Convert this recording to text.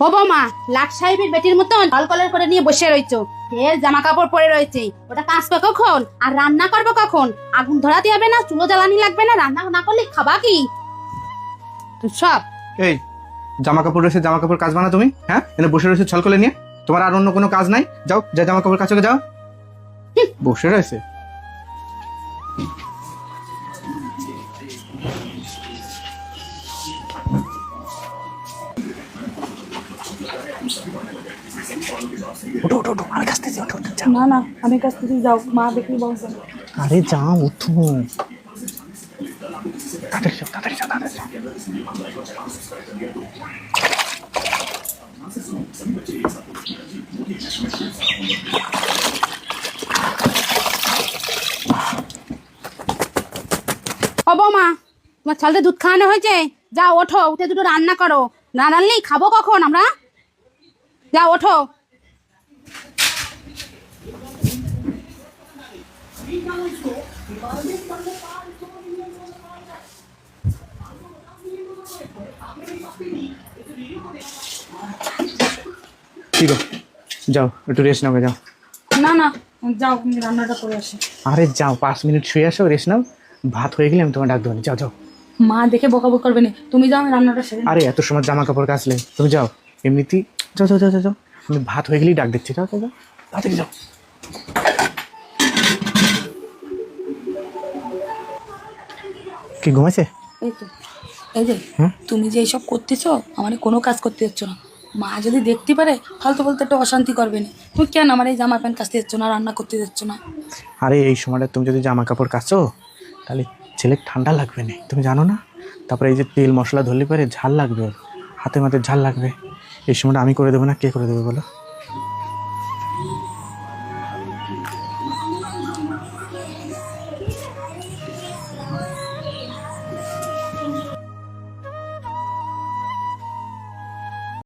ও বৌমা, লাট সাহেবের বেটির মতন কল কলার করে নিয়ে বসে রয়েছো। এর জামা কাপড় পরে রয়েছে, ওটা কাচবে কখন আর রান্না করবো কখন? আগুন ধরাতে হবে না, চুলো জ্বালানি লাগবে না, রান্না না করলে খাবা কি? তুই সব এই জামা কাপড় রয়েছে, জামা কাপড় কাচবা না তুমি? হ্যাঁ, এনে বসে রয়েছে ছলকলে নিয়ে। তোমার আর অন্য কোনো কাজ নাই? যাও, যা জামা কাপড় কাচকে যাও। বসে রয়েছে। ওঠো ওঠো ওঠো, আমি কাচতেছি, ওঠো ওঠো, যাও। না না, আমি কাছ থেকে যাও, মা দেখি বলছে। আরে যাও, উঠো, তাড়াতাড়ি যাও, তাড়াতাড়ি যাও, তাড়াতাড়ি যাও। ও বৌমা, তোমার ছেলেদের দুধ খাওয়ানো হয়েছে? যাও ওঠো, উঠে দুটো রান্না করো। না রান্নলেই খাবো কখন আমরা? যাও ওঠো। ঠিক আছে, যাও একটু রেস্ট নাও, যাও। না না, যাও, আমি রান্নাটা করে আসি। আরে যাও, 5 মিনিট শুয়ে আসো, রেস্ট নাও। ভাত হয়ে গেলে আমি তোমার ডাক দেবো। যাও যাও। মা দেখে বকাবকি করবে না, তুমি যাও, আমি রান্নাটা সেরে নিই। আরে এত সময় জামা কাপড় কাচলে, তুমি যাও। এমনিতেই যাও যাও যাও যাও যাও। আমি ভাত হয়ে গেলেই ডাক দিচ্ছি। যাও যাও যাও, তাড়াতাড়ি যাও। কি ঘুমাইছে? এই তো, এই যে হ্যাঁ? তুমি যে এইসব করতেছো, আমার কোনো কাজ করতে যাচ্ছ না। মা যদি দেখতে পারে, ফালতু বলতে একটা অশান্তি করবে না। তুমি কেন আমার এই জামা প্যান্ট কাচতে যাচ্ছ না, রান্না করতে যাচ্ছ না? আরে এই সময়টা তুমি যদি জামা কাপড় কাচো, তাহলে ছেলে ঠান্ডা লাগবে না, তুমি জানো না? তারপরে এই যে তেল মশলা ধরলে পরে ঝাল লাগবে, ওর হাতে মাতে ঝাল লাগবে। এই সময়টা আমি করে দেবো না, কে করে দেবে বলো?